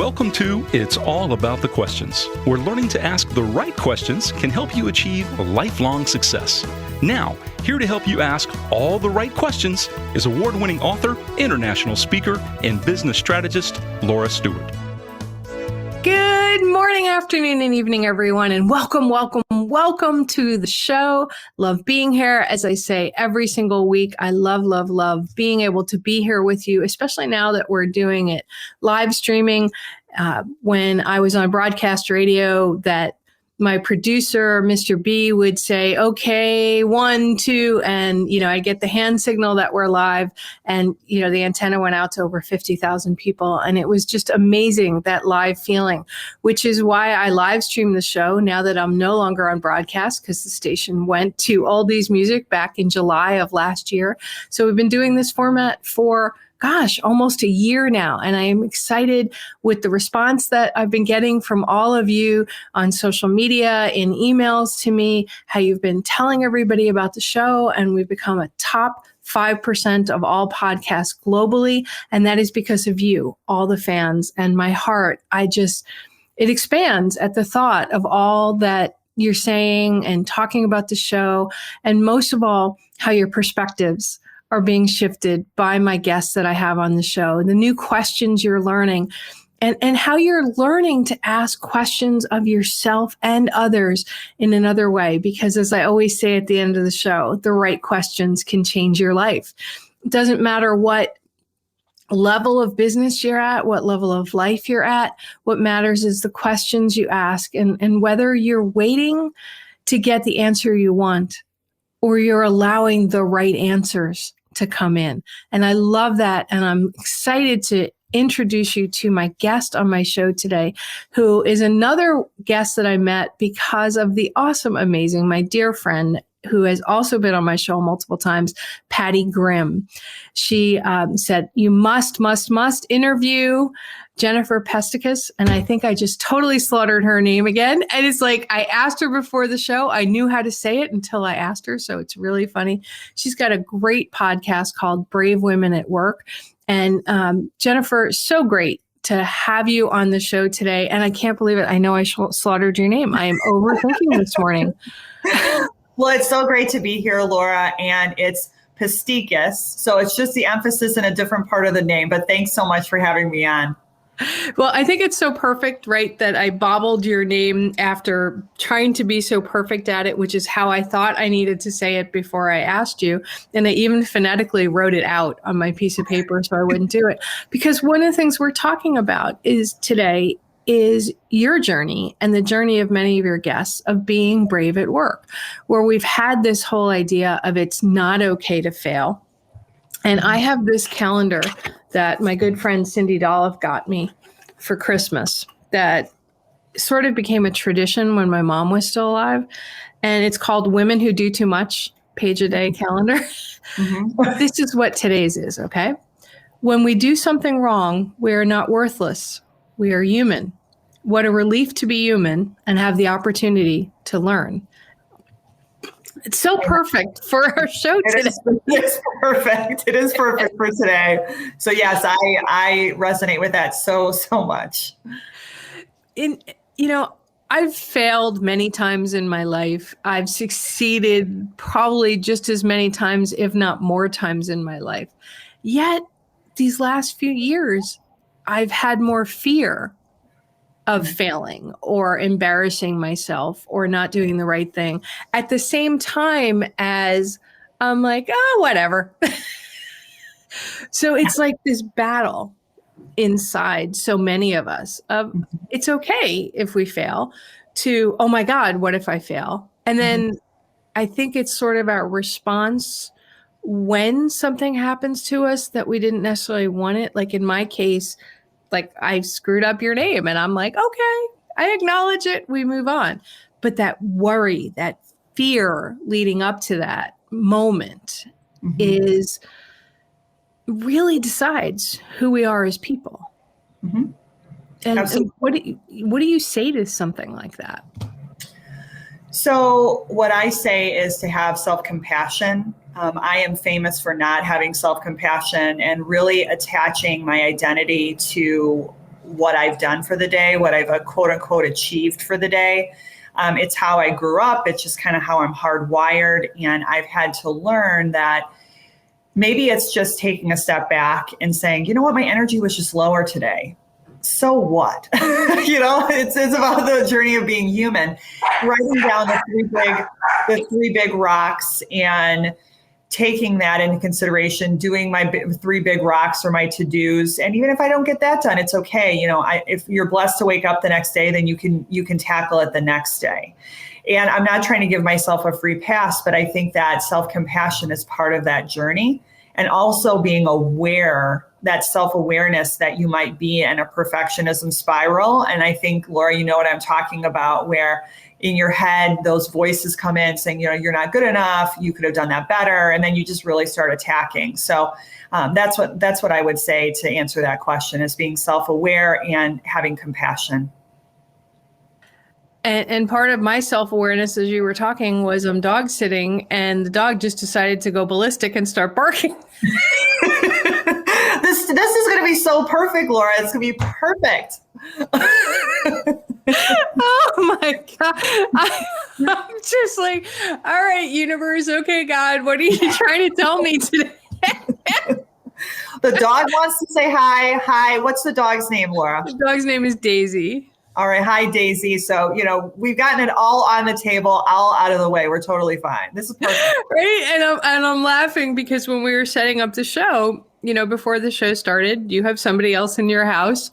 Welcome to It's All About the Questions, where learning to ask the right questions can help you achieve lifelong success. Now, here to help you ask all the right questions is award-winning author, international speaker, and business strategist, Laura Stewart. Good morning, afternoon, and evening, everyone, and welcome to the show. Love being here. As I say every single week, I love being able to be here with you, especially now that we're doing it live streaming. When I was on broadcast radio, that my producer, Mr. B, would say, okay, 1, 2, and, I get the hand signal that we're live. And, the antenna went out to over 50,000 people. And it was just amazing, that live feeling, which is why I live stream the show now that I'm no longer on broadcast, because the station went to oldies music back in July of last year. So we've been doing this format for almost a year now. And I am excited with the response that I've been getting from all of you on social media, in emails to me, how you've been telling everybody about the show. And we've become a top 5% of all podcasts globally. And that is because of you, all the fans. And my heart, it expands at the thought of all that you're saying and talking about the show. And most of all, how your perspectives are being shifted by my guests that I have on the show, the new questions you're learning, and how you're learning to ask questions of yourself and others in another way. Because as I always say at the end of the show, the right questions can change your life. It doesn't matter what level of business you're at, what level of life you're at. What matters is the questions you ask, and whether you're waiting to get the answer you want, or you're allowing the right answers to come in. And I love that. And I'm excited to introduce you to my guest on my show today, who is another guest that I met because of the awesome, amazing, my dear friend, who has also been on my show multiple times, Patty Grimm. She said, you must interview Jennifer Pestikas. And I think I just totally slaughtered her name again. And it's like, I asked her before the show. I knew how to say it until I asked her. So it's really funny. She's got a great podcast called Brave Women at Work. And Jennifer, so great to have you on the show today. And I can't believe it. I know I slaughtered your name. I am overthinking this morning. Well, it's so great to be here, Laura. And it's Pestikas. So it's just the emphasis in a different part of the name. But thanks so much for having me on. Well, I think it's so perfect, right, that I bobbled your name after trying to be so perfect at it, which is how I thought I needed to say it before I asked you. And I even phonetically wrote it out on my piece of paper so I wouldn't do it. Because one of the things we're talking about today is your journey and the journey of many of your guests of being brave at work, where we've had this whole idea of it's not okay to fail. And I have this calendar that my good friend Cindy Dolph got me for Christmas that sort of became a tradition when my mom was still alive. And it's called Women Who Do Too Much Page a Day Calendar. Mm-hmm. This is what today's is, okay? When we do something wrong, we are not worthless. We are human. What a relief to be human and have the opportunity to learn. It's so perfect for our show today. It's perfect. It is perfect for today. So yes, I resonate with that so much. I've failed many times in my life. I've succeeded probably just as many times, if not more times in my life. Yet these last few years, I've had more fear of failing or embarrassing myself or not doing the right thing at the same time as I'm like, whatever. So it's like this battle inside so many of us of it's okay if we fail to, oh my God, what if I fail? And then I think it's sort of our response when something happens to us that we didn't necessarily want it. Like in my case, like I screwed up your name and I'm like, okay, I acknowledge it. We move on. But that worry, that fear leading up to that moment is really decides who we are as people. And what do you say to something like that? So what I say is to have self-compassion. I am famous for not having self-compassion and really attaching my identity to what I've done for the day, what I've quote unquote achieved for the day. It's how I grew up. It's just kind of how I'm hardwired. And I've had to learn that maybe it's just taking a step back and saying, you know what, my energy was just lower today. So what? It's about the journey of being human. Writing down the three big rocks and taking that into consideration, doing my 3 big rocks or my to-dos. And even if I don't get that done, it's okay. If you're blessed to wake up the next day, then you can tackle it the next day. And I'm not trying to give myself a free pass, but I think that self-compassion is part of that journey. And also being aware, that self-awareness that you might be in a perfectionism spiral. And I think, Laura, you know what I'm talking about, where in your head, those voices come in saying, you're not good enough, you could have done that better. And then you just really start attacking. So that's what I would say to answer that question, is being self-aware and having compassion. And part of my self-awareness as you were talking was I'm dog sitting, and the dog just decided to go ballistic and start barking. This is going to be so perfect, Laura. It's going to be perfect. Oh my God. I'm just like, all right, universe. Okay, God, what are you trying to tell me today? The dog wants to say hi. Hi. What's the dog's name, Laura? The dog's name is Daisy. All right. Hi, Daisy. So, we've gotten it all on the table, all out of the way. We're totally fine. This is perfect. Right. And I'm laughing because when we were setting up the show, before the show started, you have somebody else in your house.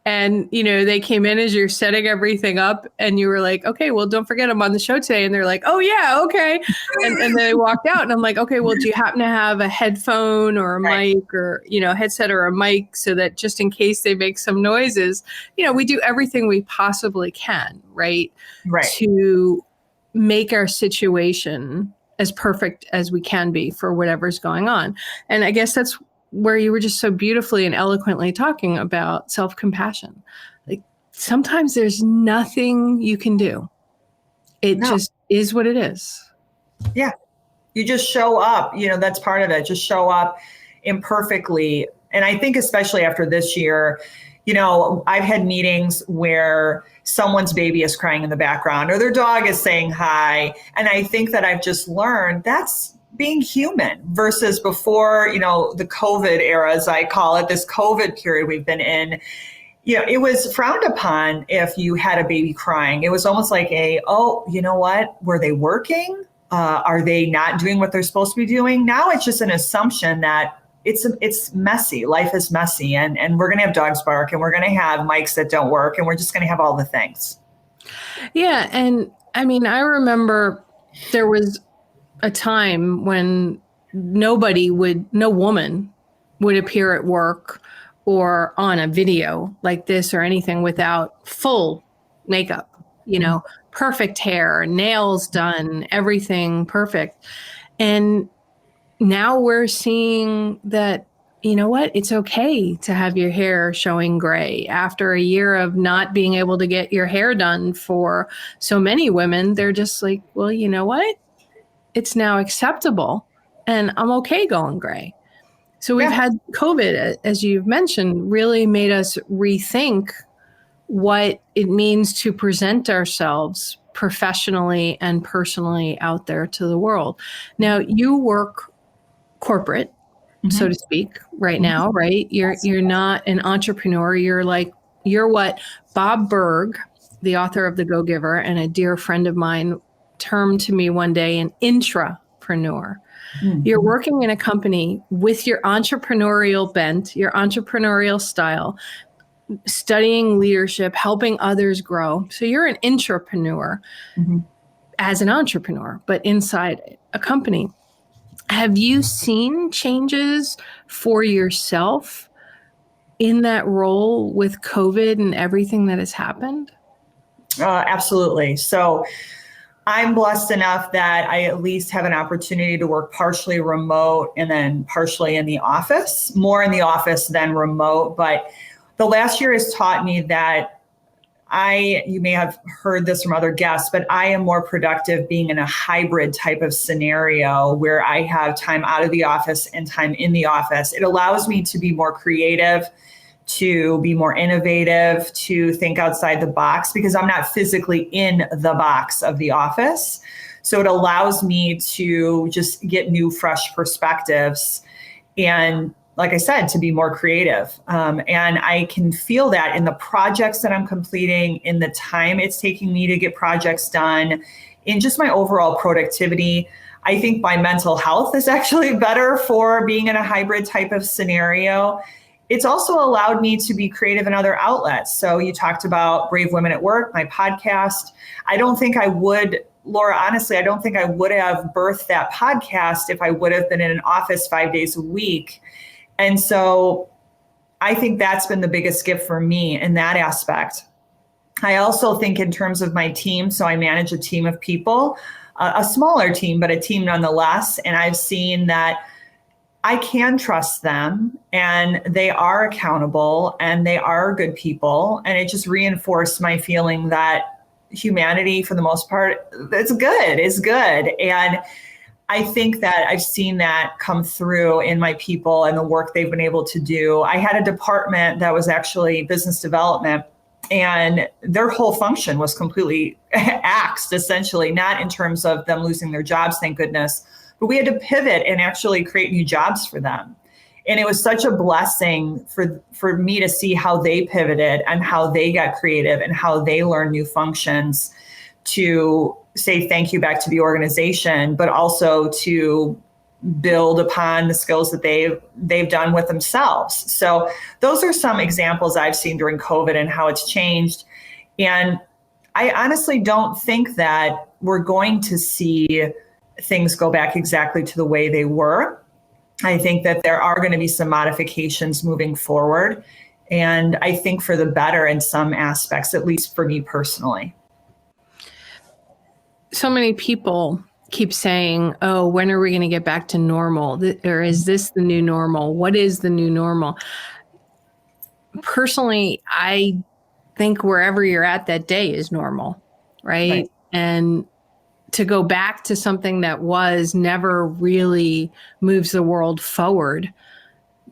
And, they came in as you're setting everything up, and you were like, okay, well, don't forget I'm on the show today. And they're like, oh, yeah, okay. And they walked out, and I'm like, okay, well, do you happen to have a headphone or a mic or, headset or a mic, so that just in case they make some noises, we do everything we possibly can, right? To make our situation as perfect as we can be for whatever's going on. And I guess that's where you were just so beautifully and eloquently talking about self-compassion. Like, sometimes there's nothing you can do. It just is what it is. Yeah. You just show up, that's part of it. Just show up imperfectly. And I think especially after this year, I've had meetings where someone's baby is crying in the background or their dog is saying hi. And I think that I've just learned that's being human versus before, the COVID era, as I call it, this COVID period we've been in, it was frowned upon if you had a baby crying. It was almost like you know what? Were they working? Are they not doing what they're supposed to be doing? Now it's just an assumption that it's messy. Life is messy, and we're going to have dogs bark, and we're going to have mics that don't work, and we're just going to have all the things. Yeah. And I mean, I remember there was a time when no woman would appear at work or on a video like this or anything without full makeup, perfect hair, nails done, everything perfect. And now we're seeing that, it's okay to have your hair showing gray. After a year of not being able to get your hair done for so many women, they're just like, well, you know what? It's now acceptable, and I'm okay going gray. So we've had COVID, as you've mentioned, really made us rethink what it means to present ourselves professionally and personally out there to the world. Now, you work corporate, so to speak, right now, right? You're not an entrepreneur. You're what Bob Berg, the author of The Go-Giver and a dear friend of mine, termed to me one day an intrapreneur. You're working in a company with your entrepreneurial bent, your entrepreneurial style, studying leadership, helping others grow. So you're an intrapreneur as an entrepreneur, but inside a company. Have you seen changes for yourself in that role with COVID and everything that has happened? Absolutely. So I'm blessed enough that I at least have an opportunity to work partially remote and then partially in the office, more in the office than remote. But the last year has taught me that you may have heard this from other guests, but I am more productive being in a hybrid type of scenario where I have time out of the office and time in the office. It allows me to be more creative, to be more innovative, to think outside the box, because I'm not physically in the box of the office. So it allows me to just get new, fresh perspectives. And like I said, to be more creative. And I can feel that in the projects that I'm completing, in the time it's taking me to get projects done, in just my overall productivity. I think my mental health is actually better for being in a hybrid type of scenario. It's also allowed me to be creative in other outlets. So you talked about Brave Women at Work, my podcast. I don't think I would, Laura, honestly, I don't think I would have birthed that podcast if I would have been in an office 5 days a week. And so I think that's been the biggest gift for me in that aspect. I also think in terms of my team, so I manage a team of people, a smaller team, but a team nonetheless. And I've seen that I can trust them and they are accountable and they are good people. And it just reinforced my feeling that humanity, for the most part, is good. And I think that I've seen that come through in my people and the work they've been able to do. I had a department that was actually business development, and their whole function was completely axed, essentially, not in terms of them losing their jobs, thank goodness, but we had to pivot and actually create new jobs for them. And it was such a blessing for me to see how they pivoted and how they got creative and how they learned new functions to say thank you back to the organization, but also to build upon the skills that they've done with themselves. So those are some examples I've seen during COVID and how it's changed. And I honestly don't think that we're going to see things go back exactly to the way they were. I think that there are going to be some modifications moving forward. And I think for the better in some aspects, at least for me personally. So many people keep saying, oh, when are we going to get back to normal? Or is this the new normal? What is the new normal? Personally, I think wherever you're at that day is normal, right? And to go back to something that was never really moves the world forward,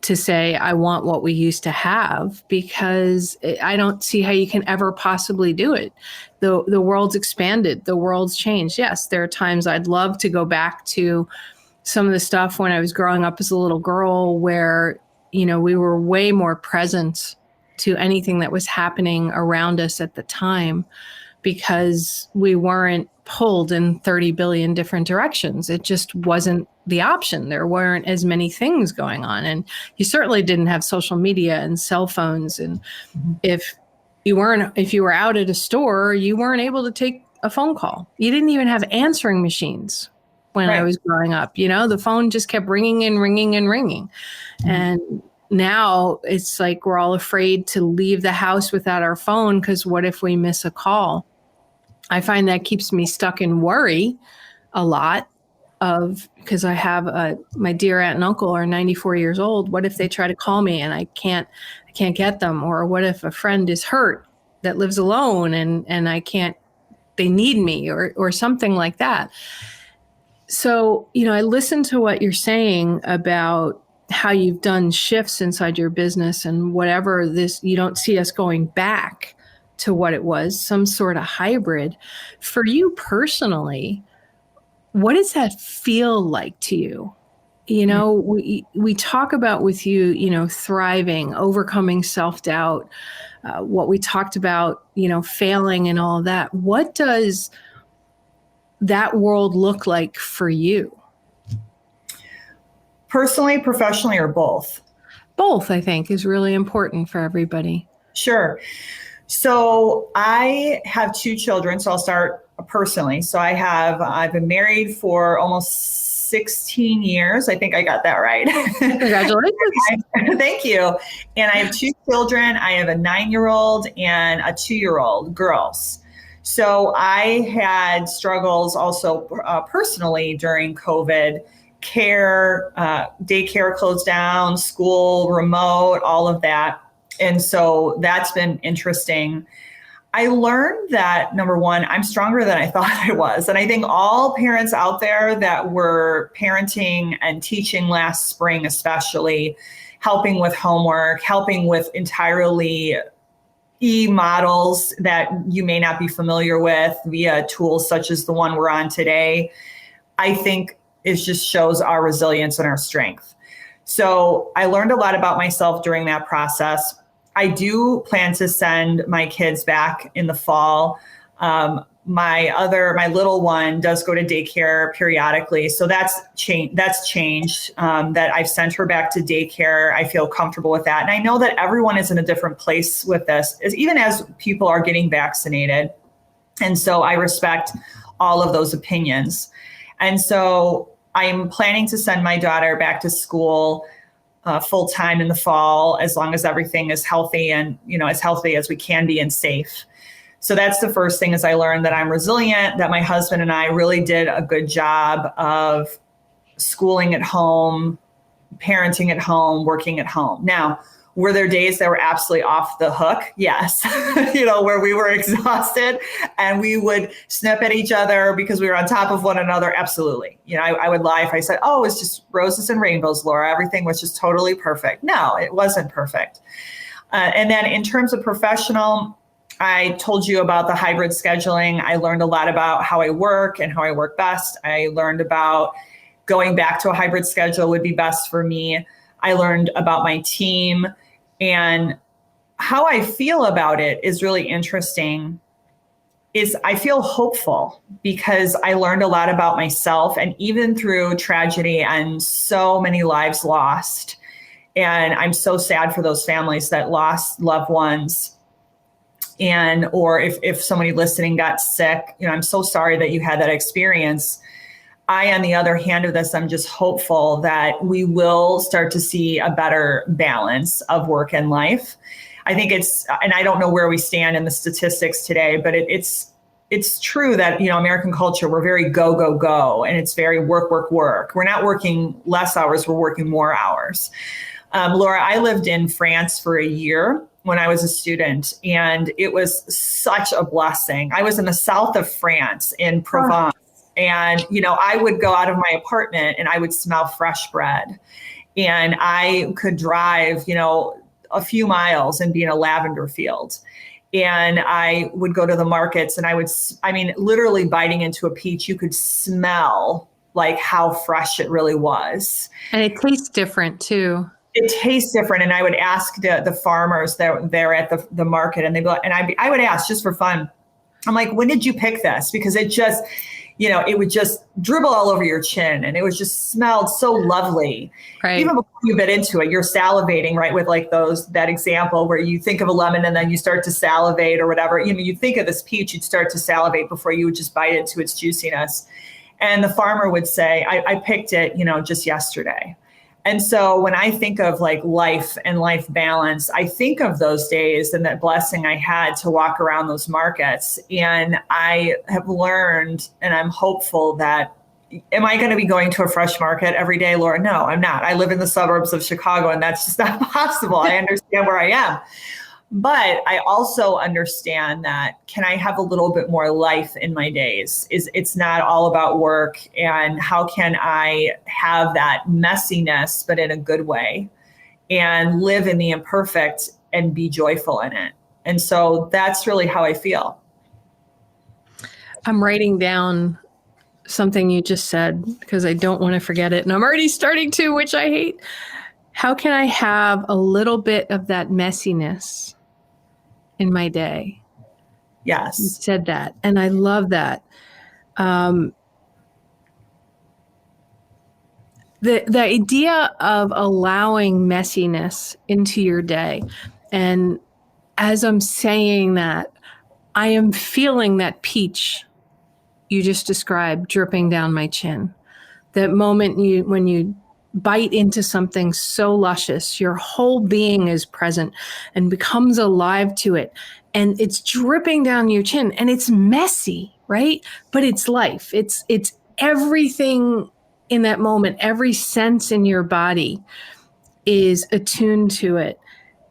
to say, I want what we used to have, because I don't see how you can ever possibly do it. The world's expanded, the world's changed. Yes, there are times I'd love to go back to some of the stuff when I was growing up as a little girl, where, we were way more present to anything that was happening around us at the time, because we weren't pulled in 30 billion different directions. It just wasn't the option. There weren't as many things going on. And you certainly didn't have social media and cell phones. And if you were out at a store, you weren't able to take a phone call. You didn't even have answering machines when I was growing up. The phone just kept ringing and ringing and ringing. And now it's like we're all afraid to leave the house without our phone, because what if we miss a call? I find that keeps me stuck in worry a lot, because I have my dear aunt and uncle are 94 years old. What if they try to call me and I can't get them? Or what if a friend is hurt that lives alone and they need me, or something like that. So, I listen to what you're saying about how you've done shifts inside your business and whatever this, you don't see us going back to what it was, some sort of hybrid. For you personally, what does that feel like to you? We talk about with you, thriving, overcoming self-doubt, what we talked about, failing and all of that. What does that world look like for you? Personally, professionally, or both? Both, I think, is really important for everybody. Sure. So I have 2 children, so I'll start personally. So I've been married for almost 16 years. I think I got that right. Congratulations. Thank you. And I have 2 children. I have a 9-year-old and a 2-year-old girls. So I had struggles also personally during COVID. Daycare closed down, school, remote, all of that. And so that's been interesting. I learned that, number one, I'm stronger than I thought I was. And I think all parents out there that were parenting and teaching last spring especially helping with homework, helping with entirely e-models that you may not be familiar with via tools such as the one we're on today, I think it just shows our resilience and our strength. So I learned a lot about myself during that process. I do plan to send my kids back in the fall. My little one does go to daycare periodically. So that's changed, that I've sent her back to daycare. I feel comfortable with that. And I know that everyone is in a different place with this, even as people are getting vaccinated. And so I respect all of those opinions. And so I'm planning to send my daughter back to school full time in the fall, as long as everything is healthy and, as healthy as we can be and safe. So that's the first thing, is I learned that I'm resilient, that my husband and I really did a good job of schooling at home, parenting at home, working at home. Now, were there days that were absolutely off the hook? Yes. Where we were exhausted and we would snip at each other because we were on top of one another. Absolutely. I would lie if I said, oh, it's just roses and rainbows, Laura. Everything was just totally perfect. No, it wasn't perfect. And then in terms of professional, I told you about the hybrid scheduling. I learned a lot about how I work and how I work best. I learned about going back to a hybrid schedule would be best for me. I learned about my team, and how I feel about it is really interesting. I feel hopeful because I learned a lot about myself, and even through tragedy and so many lives lost. And I'm so sad for those families that lost loved ones. Or if somebody listening got sick, I'm so sorry that you had that experience. On the other hand of this, I'm just hopeful that we will start to see a better balance of work and life. I think and I don't know where we stand in the statistics today, but it's true that, American culture, we're very go, go, go, and it's very work, work, work. We're not working less hours, we're working more hours. Laura, I lived in France for a year when I was a student, and it was such a blessing. I was in the south of France in Provence. And, I would go out of my apartment and I would smell fresh bread, and I could drive, a few miles and be in a lavender field. And I would go to the markets and literally biting into a peach, you could smell like how fresh it really was. And it tastes different too. It tastes different. And I would ask the farmers that they're at the market, and I would ask just for fun. I'm like, when did you pick this? Because it just, it would just dribble all over your chin, and it was just smelled so lovely. Right. Even before you bit into it, you're salivating, right? With like that example where you think of a lemon and then you start to salivate or whatever. You think of this peach, you'd start to salivate before you would just bite into its juiciness. And the farmer would say, I picked it, just yesterday. And so when I think of like life and life balance, I think of those days and that blessing I had to walk around those markets. And I have learned, and I'm hopeful that, am I going to be going to a fresh market every day, Laura? No, I'm not. I live in the suburbs of Chicago, and that's just not possible. I understand where I am. But I also understand that, can I have a little bit more life in my days? It's not all about work, and how can I have that messiness, but in a good way, and live in the imperfect and be joyful in it. And so that's really how I feel. I'm writing down something you just said because I don't want to forget it. And I'm already starting to, which I hate. How can I have a little bit of that messiness in my day? Yes. You said that. And I love that. The idea of allowing messiness into your day. And as I'm saying that, I am feeling that peach you just described dripping down my chin. That moment when you bite into something so luscious, your whole being is present and becomes alive to it. And it's dripping down your chin, and it's messy, right? But it's life. It's everything in that moment. Every sense in your body is attuned to it.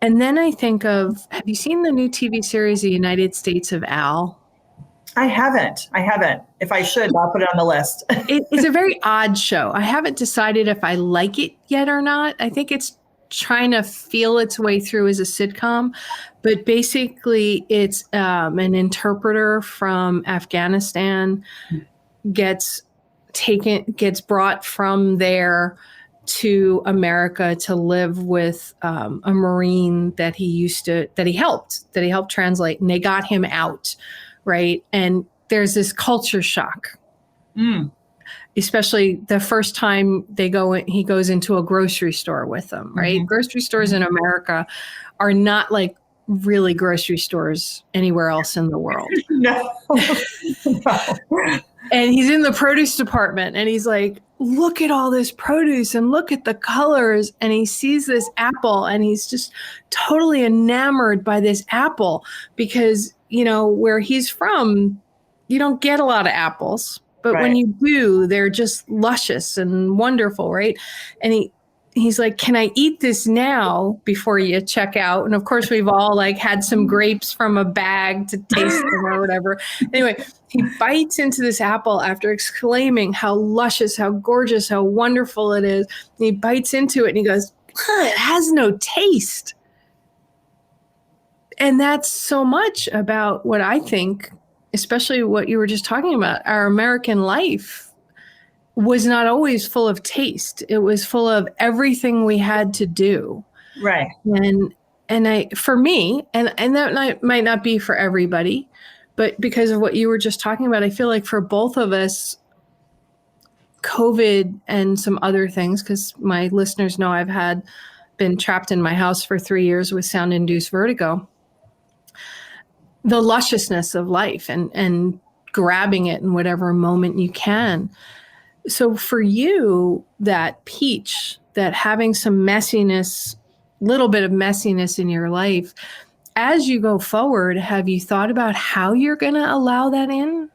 And then I think of, have you seen the new TV series, The United States of Al? I haven't. If I should, I'll put it on the list. It's a very odd show. I haven't decided if I like it yet or not. I think it's trying to feel its way through as a sitcom, but basically it's an interpreter from Afghanistan gets brought from there to America to live with a Marine that he helped translate, and they got him out, right? And there's this culture shock. Especially the first time he goes into a grocery store with them, right? Grocery stores in America are not like really grocery stores anywhere else in the world. No. And he's in the produce department and he's like, look at all this produce and look at the colors. And he sees this apple and he's just totally enamored by this apple because, where he's from, you don't get a lot of apples. But when you do, they're just luscious and wonderful, right? And he's like, can I eat this now before you check out? And of course, we've all like had some grapes from a bag to taste them or whatever. Anyway, he bites into this apple after exclaiming how luscious, how gorgeous, how wonderful it is. And he bites into it and he goes, it has no taste. And that's so much about what I think, especially what you were just talking about, our American life was not always full of taste. It was full of everything we had to do. Right. For me, and that might not be for everybody, but because of what you were just talking about, I feel like for both of us, COVID and some other things, because my listeners know I've been trapped in my house for 3 years with sound-induced vertigo. The lusciousness of life and grabbing it in whatever moment you can. So for you, that peach, that having some messiness, little bit of messiness in your life, as you go forward, have you thought about how you're going to allow that in?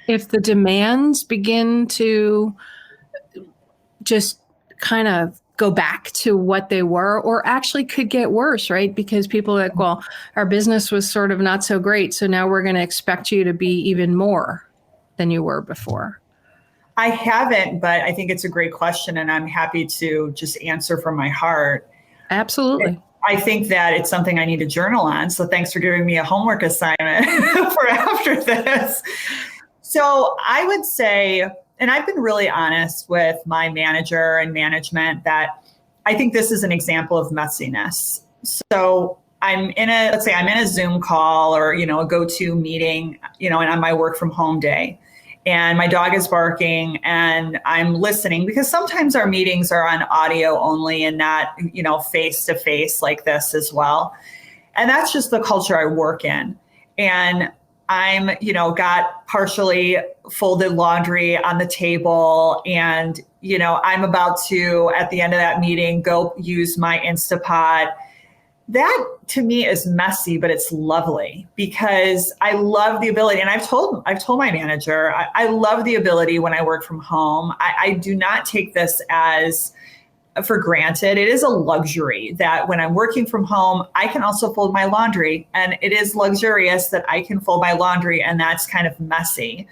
If the demands begin to just kind of go back to what they were, or actually could get worse, right? Because people are like, well, our business was sort of not so great, so now we're going to expect you to be even more than you were before. I haven't, but I think it's a great question, and I'm happy to just answer from my heart. Absolutely. I think that it's something I need to journal on. So thanks for giving me a homework assignment for after this. So I would say, and I've been really honest with my manager and management, that I think this is an example of messiness. So let's say I'm in a Zoom call or, a go-to meeting, and on my work from home day. And my dog is barking and I'm listening, because sometimes our meetings are on audio only and not, face to face like this as well. And that's just the culture I work in. And I'm, got partially folded laundry on the table and, I'm about to, at the end of that meeting, go use my Instapot. That to me is messy, but it's lovely because I love the ability. And I've told my manager, I love the ability when I work from home. I do not take this as for granted. It is a luxury that when I'm working from home, I can also fold my laundry, and it is luxurious that I can fold my laundry, and that's kind of messy.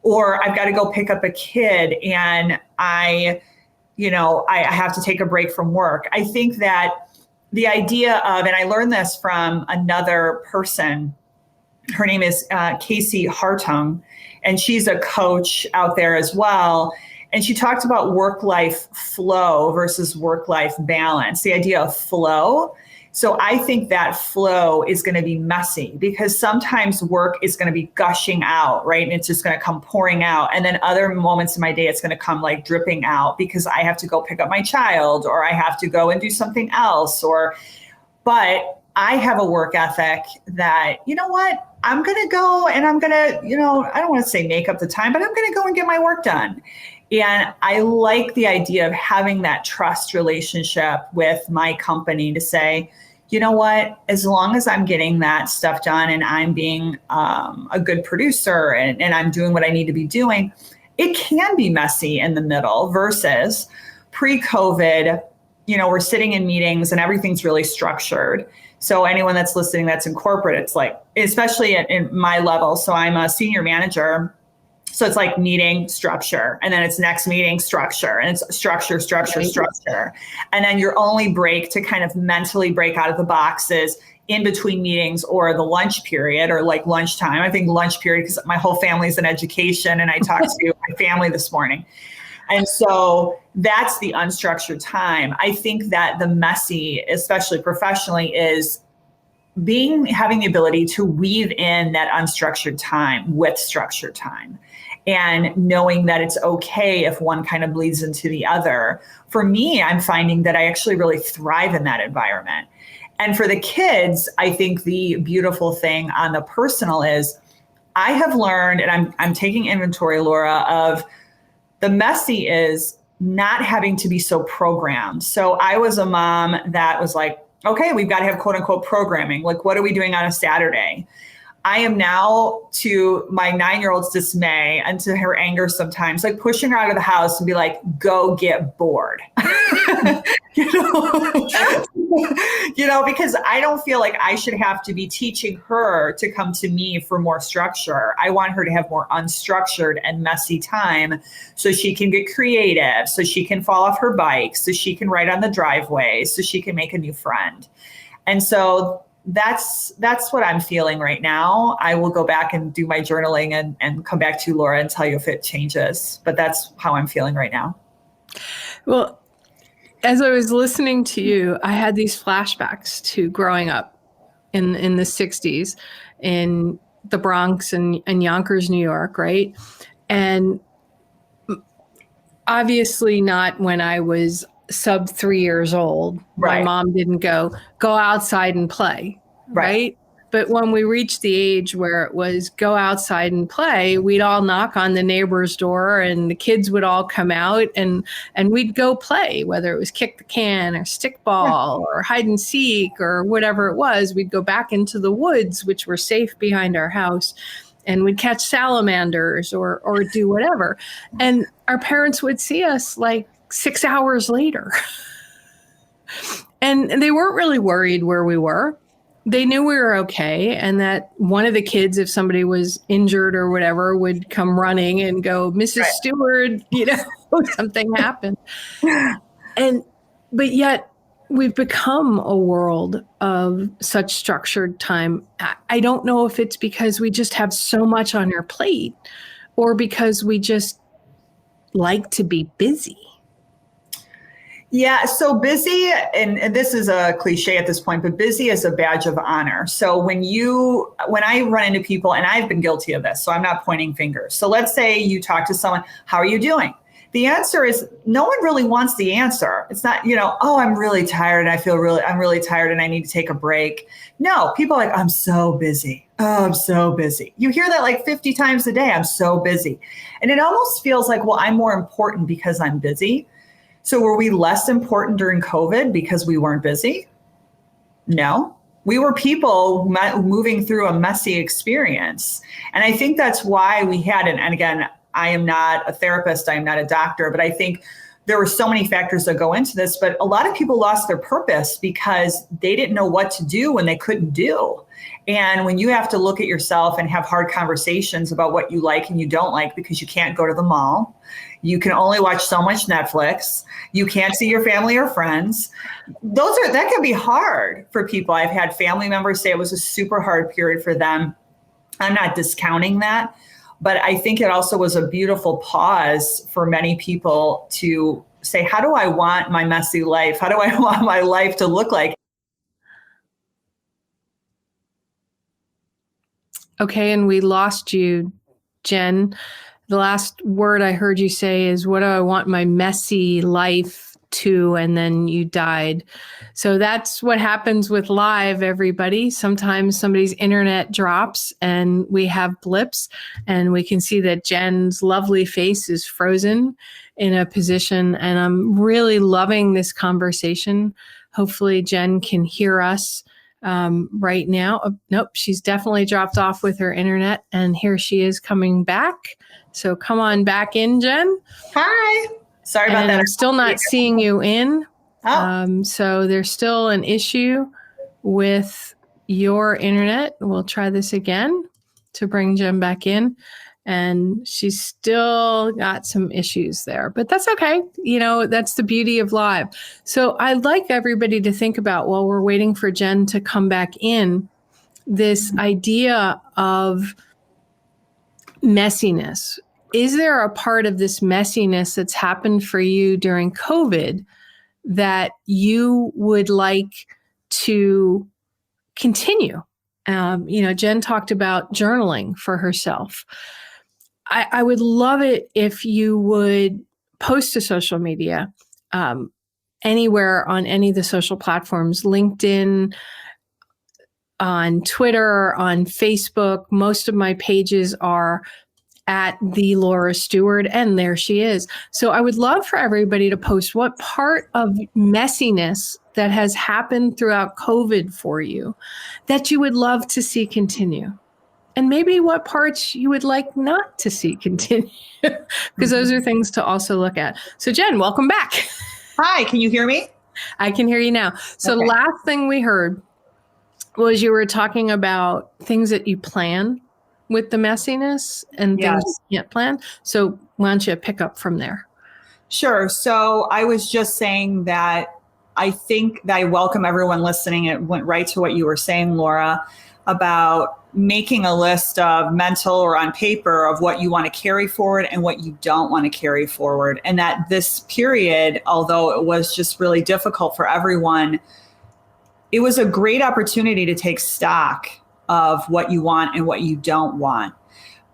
Or I've got to go pick up a kid and I have to take a break from work. I think that the idea of, and I learned this from another person, her name is Casey Hartung, and she's a coach out there as well. And she talked about work-life flow versus work-life balance, the idea of flow. So I think that flow is going to be messy because sometimes work is going to be gushing out, right? And it's just going to come pouring out. And then other moments in my day, it's going to come like dripping out because I have to go pick up my child or I have to go and do something else. But I have a work ethic that, you know what? I'm going to go and I'm going to, I don't want to say make up the time, but I'm going to go and get my work done. And I like the idea of having that trust relationship with my company to say, you know what, as long as I'm getting that stuff done and I'm being a good producer and I'm doing what I need to be doing, it can be messy in the middle versus pre-COVID, we're sitting in meetings and everything's really structured. So anyone that's listening that's in corporate, it's like, especially in my level. So I'm a senior manager So it's like meeting, structure, and then it's next meeting, structure, and it's structure, structure, structure. And then your only break to kind of mentally break out of the box is in between meetings or the lunch period or like lunchtime. I think lunch period, because my whole family's in education and I talked to my family this morning. And so that's the unstructured time. I think that the messy, especially professionally, is having the ability to weave in that unstructured time with structured time, and knowing that it's okay if one kind of bleeds into the other. For me, I'm finding that I actually really thrive in that environment. And for the kids, I think the beautiful thing on the personal is I have learned, and I'm taking inventory, Laura, of the messy is not having to be so programmed. So I was a mom that was like, okay, we've got to have quote unquote programming. Like, what are we doing on a Saturday? I am now, to my 9-year-old's dismay and to her anger sometimes, like pushing her out of the house and be like, go get bored. Because I don't feel like I should have to be teaching her to come to me for more structure. I want her to have more unstructured and messy time so she can get creative, so she can fall off her bike, so she can ride on the driveway, so she can make a new friend. And so that's what I'm feeling right now. I will go back and do my journaling and come back to you, Laura, and tell you if it changes. But that's how I'm feeling right now. Well, as I was listening to you, I had these flashbacks to growing up in the 60s in the Bronx and Yonkers, New York, right? And obviously not when I was sub 3 years old. Right. My mom didn't go outside and play, right? But when we reached the age where it was go outside and play, we'd all knock on the neighbor's door and the kids would all come out and we'd go play, whether it was kick the can or stickball or hide and seek or whatever it was. We'd go back into the woods, which were safe behind our house, and we'd catch salamanders or do whatever. And our parents would see us like 6 hours later. And they weren't really worried where we were. They knew we were okay, and that one of the kids, if somebody was injured or whatever, would come running and go, Mrs. Stewart, something happened. But yet we've become a world of such structured time. I don't know if it's because we just have so much on our plate or because we just like to be busy. Yeah, so busy, and this is a cliche at this point, but busy is a badge of honor. So when I run into people, and I've been guilty of this, so I'm not pointing fingers. So let's say you talk to someone, how are you doing? The answer is no one really wants the answer. It's not, oh, I'm really tired and I'm really tired and I need to take a break. No, people are like, I'm so busy. Oh, I'm so busy. You hear that like 50 times a day. I'm so busy. And it almost feels like, well, I'm more important because I'm busy. So were we less important during COVID because we weren't busy? No. We were people moving through a messy experience. And I think that's why we had, and again, I am not a therapist, I am not a doctor, but I think there were so many factors that go into this, but a lot of people lost their purpose because they didn't know what to do when they couldn't do. And when you have to look at yourself and have hard conversations about what you like and you don't like because you can't go to the mall, you can only watch so much Netflix, you can't see your family or friends. That can be hard for people. I've had family members say it was a super hard period for them. I'm not discounting that, but I think it also was a beautiful pause for many people to say, how do I want my messy life? How do I want my life to look like? Okay, and we lost you, Jen. The last word I heard you say is, what do I want my messy life to? And then you died. So that's what happens with live, everybody. Sometimes somebody's internet drops and we have blips and we can see that Jen's lovely face is frozen in a position. And I'm really loving this conversation. Hopefully Jen can hear us right now. Oh, nope, she's definitely dropped off with her internet. And here she is coming back. So come on back in, Jen. Hi. Sorry about that. I'm still not seeing you in. Oh. So there's still an issue with your internet. We'll try this again to bring Jen back in. and she's still got some issues there, but that's okay. That's the beauty of live. So I'd like everybody to think about, while we're waiting for Jen to come back in, this idea of messiness. Is there a part of this messiness that's happened for you during COVID that you would like to continue? Jen talked about journaling for herself. I would love it if you would post to social media, anywhere on any of the social platforms, LinkedIn, on Twitter, on Facebook. Most of my pages are at the Laura Stewart, and there she is. So I would love for everybody to post what part of messiness that has happened throughout COVID for you that you would love to see continue. And maybe what parts you would like not to see continue, because those are things to also look at. So Jen, welcome back. Hi, can you hear me? I can hear you now. So Okay. Last thing we heard was you were talking about things that you plan with the messiness and things you can't plan. So why don't you pick up from there? Sure. So I was just saying that I think that I welcome everyone listening. It went right to what you were saying, Laura, about making a list of mental or on paper of what you want to carry forward and what you don't want to carry forward. And that this period, although it was just really difficult for everyone, it was a great opportunity to take stock of what you want and what you don't want.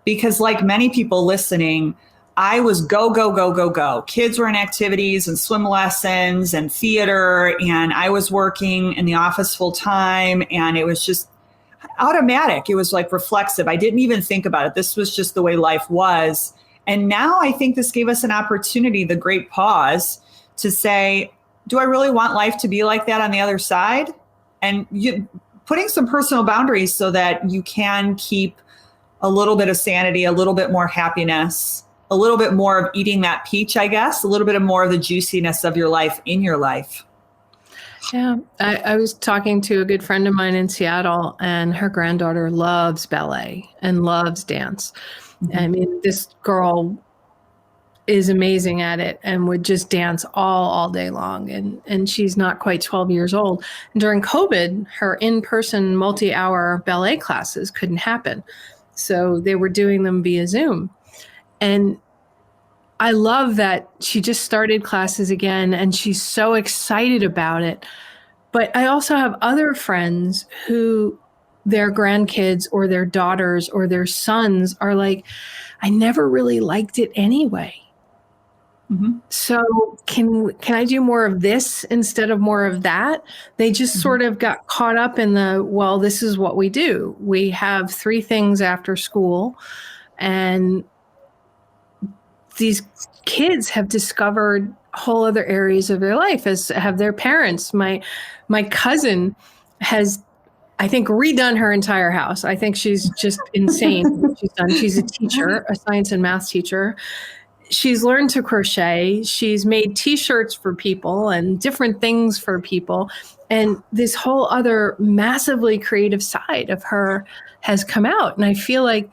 Because like many people listening, I was go, go, go, go, go. Kids were in activities and swim lessons and theater, and I was working in the office full time, and it was just automatic. It was like reflexive. I didn't even think about it. This was just the way life was. And now I think this gave us an opportunity, the great pause, to say, do I really want life to be like that on the other side? And putting some personal boundaries so that you can keep a little bit of sanity, a little bit more happiness, a little bit more of eating that peach, I guess, a little bit of more of the juiciness of your life in your life. Yeah, I was talking to a good friend of mine in Seattle, and her granddaughter loves ballet and loves dance. Mm-hmm. I mean, this girl is amazing at it and would just dance all day long. And she's not quite 12 years old. And during COVID, her in-person multi-hour ballet classes couldn't happen. So they were doing them via Zoom. And I love that she just started classes again, and she's so excited about it. But I also have other friends who their grandkids or their daughters or their sons are like, I never really liked it anyway. Mm-hmm. So can I do more of this instead of more of that? They just sort of got caught up in well, this is what we do. We have 3 things after school, and these kids have discovered whole other areas of their life, as have their parents. My cousin has, I think, redone her entire house. I think she's just insane what she's done. She's a teacher, a science and math teacher. She's learned to crochet. She's made T-shirts for people and different things for people. And this whole other massively creative side of her has come out. And I feel like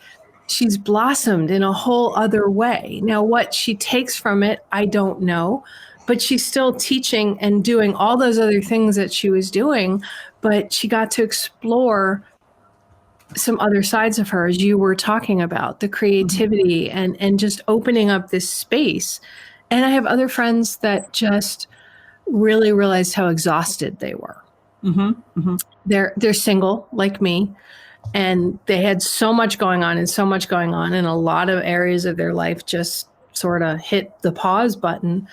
she's blossomed in a whole other way. Now, what she takes from it, I don't know, but she's still teaching and doing all those other things that she was doing. But she got to explore some other sides of her, as you were talking about, the creativity and just opening up this space. And I have other friends that just really realized how exhausted they were. Mm-hmm. Mm-hmm. They're single like me, and they had so much going on, and a lot of areas of their life just sort of hit the pause button.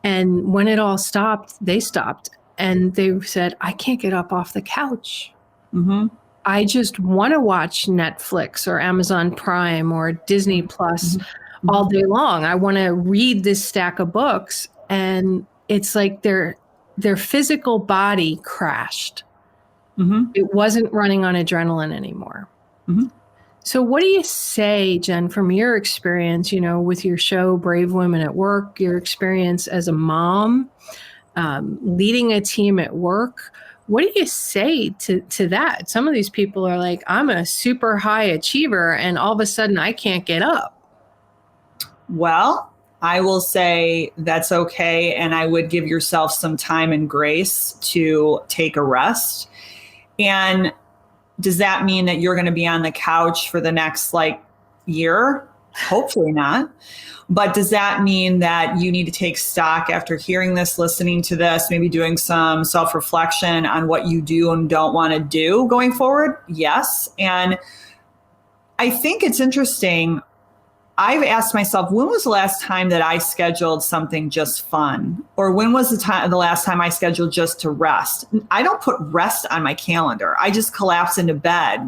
And when it all stopped, they stopped, and they said, I can't get up off the couch. Mm-hmm. I just want to watch Netflix or Amazon Prime or Disney Plus all day long. I want to read this stack of books. And it's like their physical body crashed. Mm-hmm. It wasn't running on adrenaline anymore. Mm-hmm. So what do you say, Jen, from your experience, with your show, Brave Women at Work, your experience as a mom, leading a team at work? What do you say to that? Some of these people are like, I'm a super high achiever and all of a sudden I can't get up. Well, I will say that's okay. And I would give yourself some time and grace to take a rest. And does that mean that you're going to be on the couch for the next year? Hopefully not. But does that mean that you need to take stock after hearing this, listening to this, maybe doing some self-reflection on what you do and don't want to do going forward? Yes. And I think it's interesting. I've asked myself, when was the last time that I scheduled something just fun? Or when was the last time I scheduled just to rest? I don't put rest on my calendar. I just collapse into bed.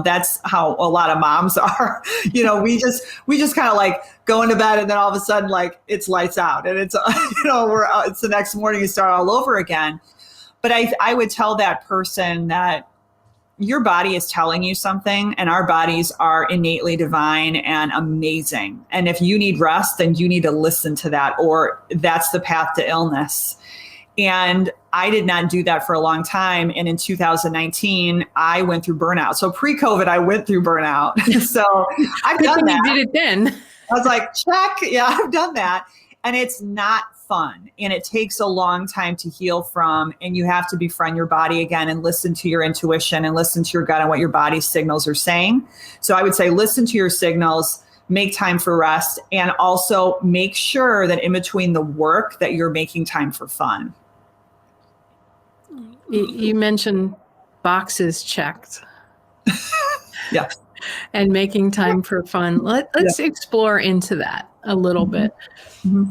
That's how a lot of moms are. We just kind of go into bed and then all of a sudden it's lights out and it's, it's the next morning you start all over again. But I would tell that person that your body is telling you something, and our bodies are innately divine and amazing. And if you need rest, then you need to listen to that, or that's the path to illness. And I did not do that for a long time. And in 2019, I went through burnout. So pre-COVID, I went through burnout. So I've done that. You did it then. I was like, check. Yeah, I've done that. And it's not fun. And it takes a long time to heal from. And you have to befriend your body again and listen to your intuition and listen to your gut and what your body's signals are saying. So I would say, listen to your signals, make time for rest, and also make sure that in between the work that you're making time for fun. You mentioned boxes checked. Yeah. And making time for fun. Let's explore into that a little bit. Mm-hmm.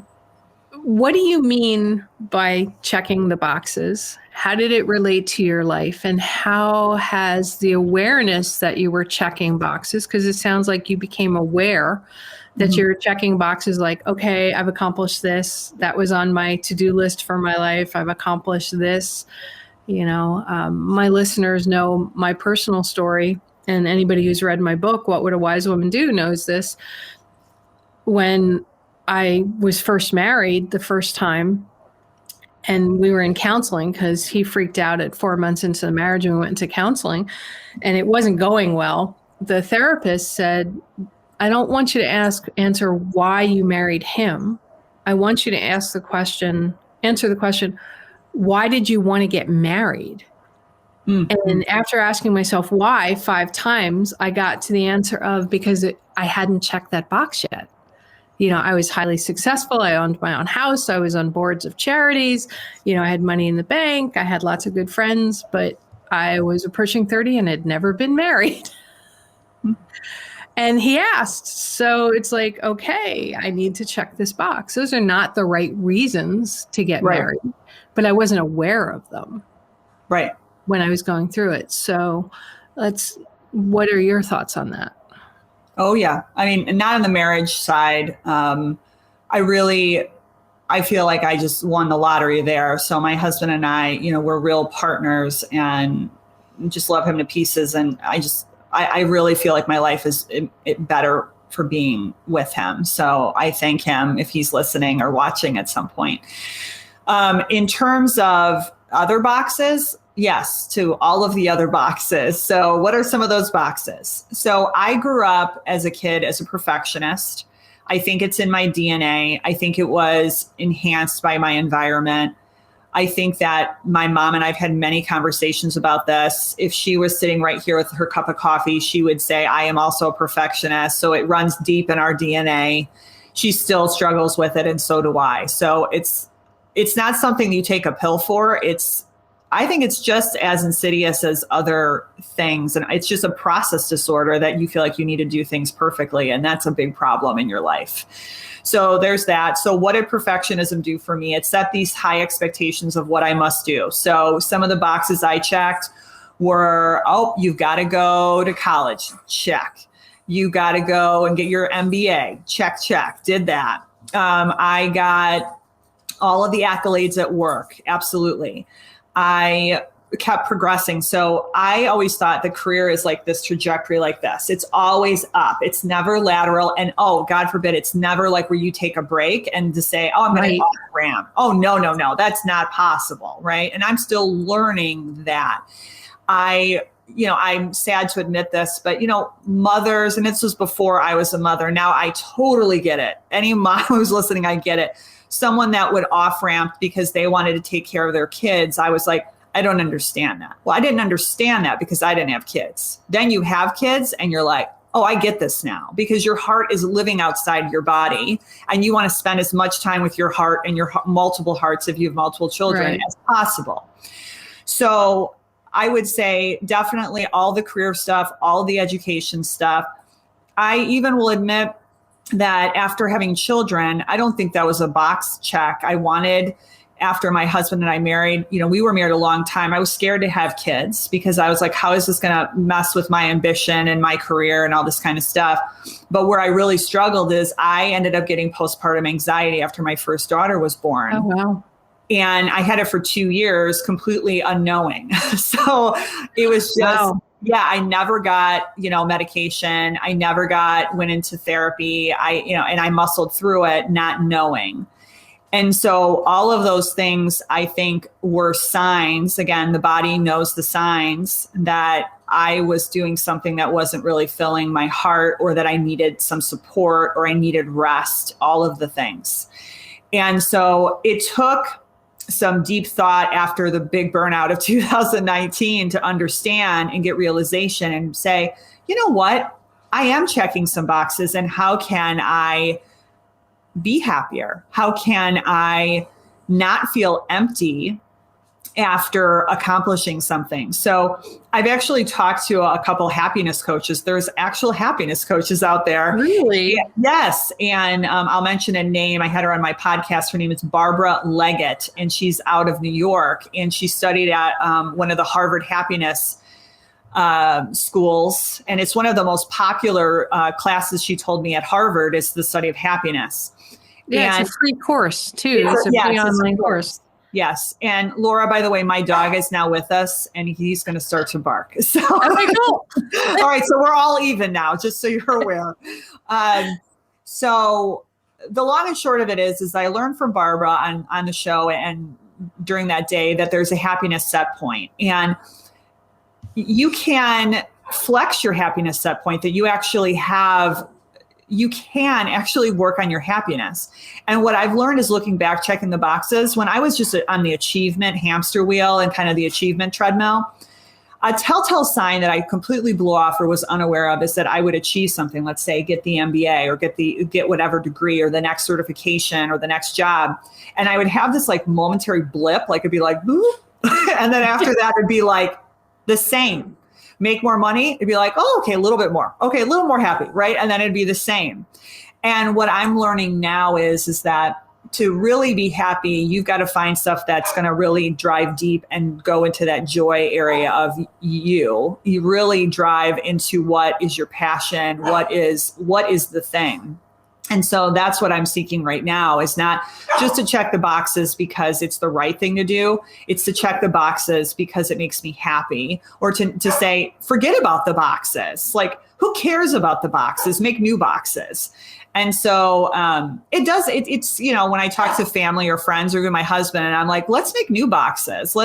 What do you mean by checking the boxes? How did it relate to your life? And how has the awareness that you were checking boxes, because it sounds like you became aware that you're checking boxes like, okay, I've accomplished this. That was on my to-do list for my life. I've accomplished this. My listeners know my personal story. And anybody who's read my book, What Would a Wise Woman Do, knows this. When I was first married the first time, and we were in counseling because he freaked out at 4 months into the marriage, and we went into counseling, and it wasn't going well. The therapist said, I don't want you to answer why you married him. I want you to answer the question, why did you want to get married? And after asking myself why 5 times, I got to the answer of because I hadn't checked that box yet. I was highly successful. I owned my own house. I was on boards of charities. I had money in the bank. I had lots of good friends, but I was approaching 30 and had never been married. And he asked, so it's like, okay, I need to check this box. Those are not the right reasons to get married, but I wasn't aware of them. Right. When I was going through it. So what are your thoughts on that? Oh, yeah. I mean, not on the marriage side. I feel like I just won the lottery there. So my husband and I, we're real partners and just love him to pieces. And I really feel like my life is better for being with him. So I thank him if he's listening or watching at some point. In terms of other boxes, yes, to all of the other boxes. So what are some of those boxes? So I grew up as a kid as a perfectionist. I think it's in my DNA. I think it was enhanced by my environment. I think that my mom and I've had many conversations about this. If she was sitting right here with her cup of coffee, she would say, I am also a perfectionist. So it runs deep in our DNA. She still struggles with it, and so do I. So it's not something you take a pill for. I think it's just as insidious as other things. And it's just a process disorder that you feel like you need to do things perfectly. And that's a big problem in your life. So there's that. So what did perfectionism do for me? It set these high expectations of what I must do. So some of the boxes I checked were, you've got to go to college. Check. You got to go and get your MBA. Check, check. Did that. I got all of the accolades at work. Absolutely. I kept progressing. So I always thought the career is like this trajectory like this. It's always up. It's never lateral. And oh, God forbid, it's never like where you take a break and to say, oh, I'm going to off ramp. Oh, no, that's not possible. Right. And I'm still learning that. I'm sad to admit this, but, mothers, and this was before I was a mother. Now I totally get it. Any mom who's listening, I get it. Someone that would off ramp because they wanted to take care of their kids. I was like, I don't understand that. Well, I didn't understand that because I didn't have kids. Then you have kids and you're like, oh, I get this now, because your heart is living outside your body and you want to spend as much time with your heart and your multiple hearts, if you have multiple children, as possible. So I would say definitely all the career stuff, all the education stuff. I even will admit that after having children, I don't think that was a box check. I wanted, after my husband and I married, we were married a long time. I was scared to have kids because I was like, how is this going to mess with my ambition and my career and all this kind of stuff? But where I really struggled is I ended up getting postpartum anxiety after my first daughter was born. Oh, wow. And I had it for 2 years, completely unknowing. So it was just, I never got, medication. I never went into therapy. And I muscled through it, not knowing. And so all of those things, I think, were signs. Again, the body knows the signs that I was doing something that wasn't really filling my heart, or that I needed some support, or I needed rest, all of the things. And so it took some deep thought after the big burnout of 2019 to understand and get realization and say, you know what? I am checking some boxes, and how can I be happier? How can I not feel empty after accomplishing something? So I've actually talked to a couple happiness coaches. There's actual happiness coaches out there. Really? Yes. And I'll mention a name. I had her on my podcast. Her name is Barbara Leggett, and she's out of New York. And she studied at one of the Harvard happiness schools. And it's one of the most popular classes, she told me, at Harvard, is the study of happiness. Yeah, and it's a free course too. It's a free online course. Yes. And Laura, by the way, my dog is now with us, and he's going to start to bark. So, okay, cool. All right. So we're all even now, just so you're aware. So the long and short of it is I learned from Barbara on the show and during that day that there's a happiness set point, and you can flex your happiness set point, that you actually have. You can actually work on your happiness. And what I've learned is, looking back, checking the boxes, when I was just on the achievement hamster wheel and kind of the achievement treadmill, a telltale sign that I completely blew off or was unaware of is that I would achieve something, let's say get the MBA or get whatever degree or the next certification or the next job. And I would have this like momentary blip, like it'd be like, boop. And then after that, it'd be like the same. Make more money, it'd be like, oh, okay, a little bit more. Okay, a little more happy, right? And then it'd be the same. And what I'm learning now is that to really be happy, you've got to find stuff that's going to really drive deep and go into that joy area of you. You really drive into what is your passion, what is the thing. And so that's what I'm seeking right now, is not just to check the boxes because it's the right thing to do. It's to check the boxes because it makes me happy, or to say, forget about the boxes. Like, who cares about the boxes? Make new boxes. And so it's, when I talk to family or friends or even my husband, and I'm like, let's make new boxes.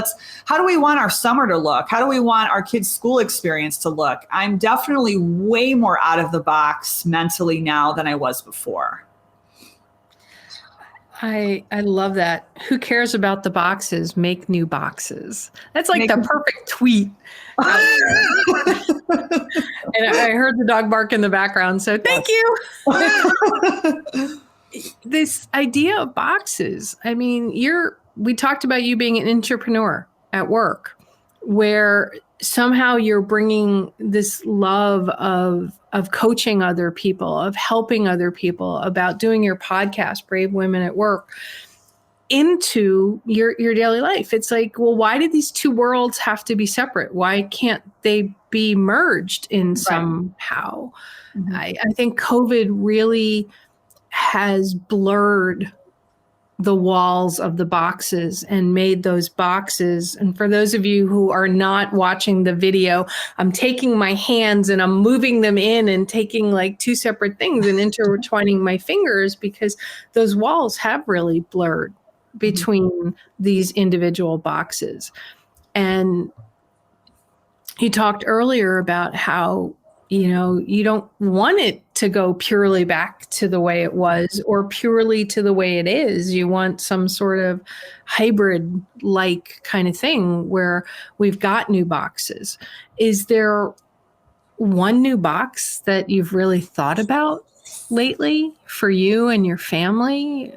How do we want our summer to look? How do we want our kids' school experience to look? I'm definitely way more out of the box mentally now than I was before. I love that. Who cares about the boxes? Make new boxes. That's like the perfect tweet. And I heard the dog bark in the background, so thank you. This idea of boxes. I mean, we talked about you being an intrapreneur at work, where somehow you're bringing this love of coaching other people, of helping other people, about doing your podcast, Brave Women at Work, into your daily life. It's like, well, why did these two worlds have to be separate? Why can't they be merged in somehow? Mm-hmm. I think COVID really has blurred the walls of the boxes and made those boxes. And for those of you who are not watching the video, I'm taking my hands and I'm moving them in and taking like two separate things and intertwining my fingers, because those walls have really blurred between these individual boxes. And you talked earlier about how, you don't want it to go purely back to the way it was or purely to the way it is. You want some sort of hybrid-like kind of thing where we've got new boxes. Is there one new box that you've really thought about lately for you and your family?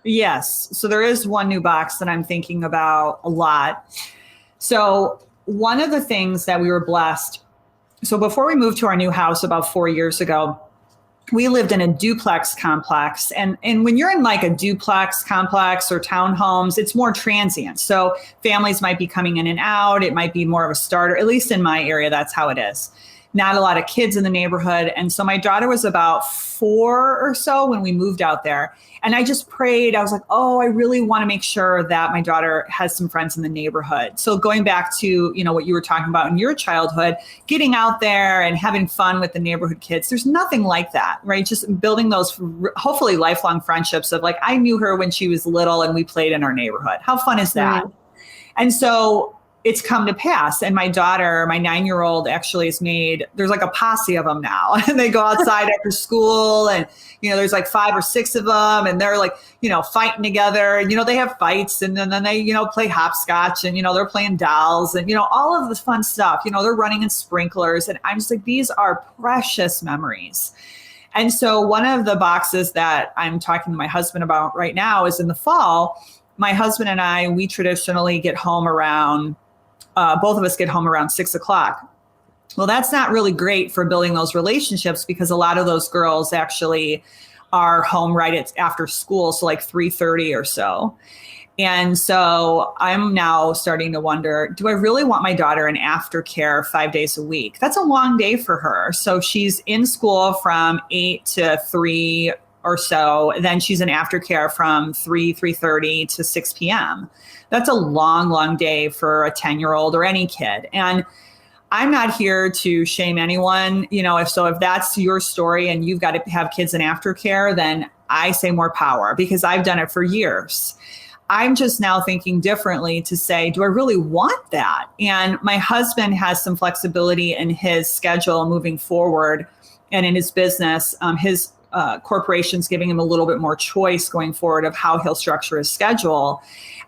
Yes. So there is one new box that I'm thinking about a lot. So one of the things that we were blessed. So before we moved to our new house about 4 years ago, we lived in a duplex complex. And when you're in like a duplex complex or townhomes, it's more transient. So families might be coming in and out. It might be more of a starter, at least in my area, that's how it is. Not a lot of kids in the neighborhood. And so my daughter was about 4 or so when we moved out there. And I just prayed. I was like, oh, I really want to make sure that my daughter has some friends in the neighborhood. So going back to, what you were talking about in your childhood, getting out there and having fun with the neighborhood kids, there's nothing like that, right? Just building those hopefully lifelong friendships of like, I knew her when she was little and we played in our neighborhood. How fun is that? Right. And so it's come to pass. And my daughter, my 9-year-old, actually there's like a posse of them now. And they go outside after school and, there's like 5 or 6 of them and they're like, fighting together. And, they have fights and then they, play hopscotch and, they're playing dolls and, all of the fun stuff. They're running in sprinklers. And I'm just like, these are precious memories. And so one of the boxes that I'm talking to my husband about right now is in the fall. My husband and I, we traditionally get home around both of us get home around 6 o'clock. Well, that's not really great for building those relationships because a lot of those girls actually are home right after school. So like 3:30 or so. And so I'm now starting to wonder, do I really want my daughter in aftercare 5 days a week? That's a long day for her. So she's in school from 8 to 3 or so. Then she's in aftercare from 3:30 to 6 p.m. That's a long, long day for a 10-year-old or any kid. And I'm not here to shame anyone. If that's your story and you've got to have kids in aftercare, then I say more power because I've done it for years. I'm just now thinking differently to say, do I really want that? And my husband has some flexibility in his schedule moving forward and in his business. His corporation's giving him a little bit more choice going forward of how he'll structure his schedule.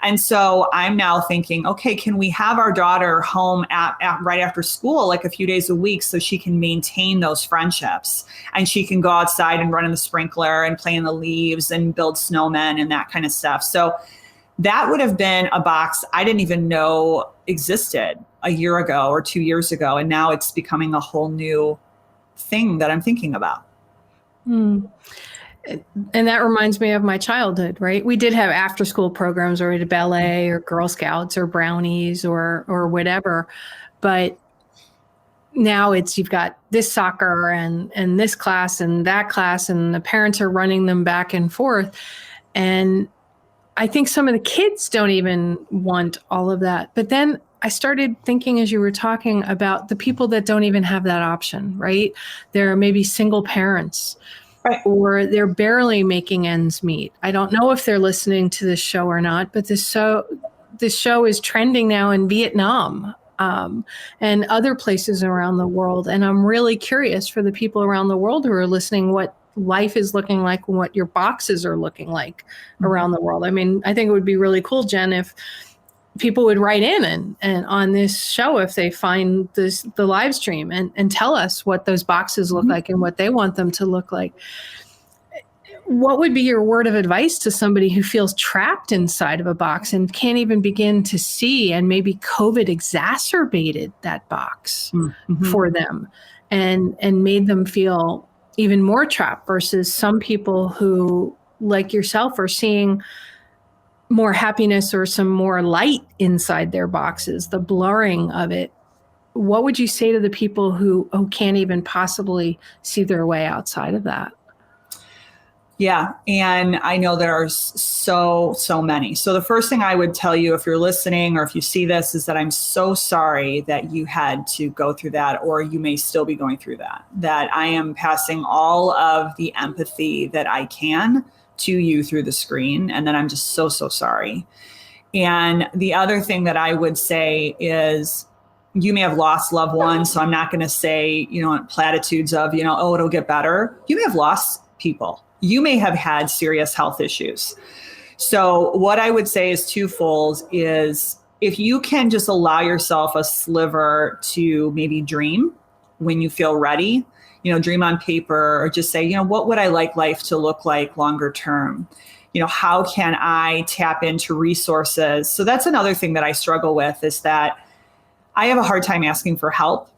And so I'm now thinking, okay, can we have our daughter home at right after school, like a few days a week, so she can maintain those friendships and she can go outside and run in the sprinkler and play in the leaves and build snowmen and that kind of stuff. So that would have been a box I didn't even know existed a year ago or 2 years ago. And now it's becoming a whole new thing that I'm thinking about. And that reminds me of my childhood, right? We did have after school programs or we did ballet or Girl Scouts or brownies or whatever. But now you've got this soccer and this class and that class and the parents are running them back and forth. And I think some of the kids don't even want all of that. But then I started thinking as you were talking about the people that don't even have that option, right? They're maybe single parents. Right. Or they're barely making ends meet. I don't know if they're listening to this show or not, but this show is trending now in Vietnam and other places around the world. And I'm really curious for the people around the world who are listening, what life is looking like, what your boxes are looking like around the world. I mean, I think it would be really cool, Jen, if people would write in and on this show if they find the live stream and tell us what those boxes look like and what they want them to look like. What would be your word of advice to somebody who feels trapped inside of a box and can't even begin to see, and maybe COVID exacerbated that box for them and made them feel even more trapped versus some people who, like yourself, are seeing more happiness or some more light inside their boxes, the blurring of it. What would you say to the people who can't even possibly see their way outside of that? Yeah. And I know there are so many. So the first thing I would tell you, if you're listening or if you see this, is that I'm so sorry that you had to go through that, or you may still be going through that I am passing all of the empathy that I can to you through the screen. And then I'm just so sorry. And the other thing that I would say is, you may have lost loved ones. So I'm not going to say, platitudes of, oh, it'll get better. You may have lost people. You may have had serious health issues. So what I would say is twofold is, if you can just allow yourself a sliver to maybe dream when you feel ready, dream on paper, or just say, what would I like life to look like longer term? How can I tap into resources? So that's another thing that I struggle with, is that I have a hard time asking for help.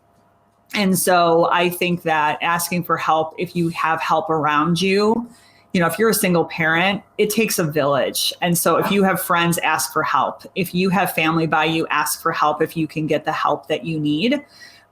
And so I think that asking for help, if you have help around you, if you're a single parent, it takes a village. And so if you have friends, ask for help. If you have family by you, ask for help if you can get the help that you need,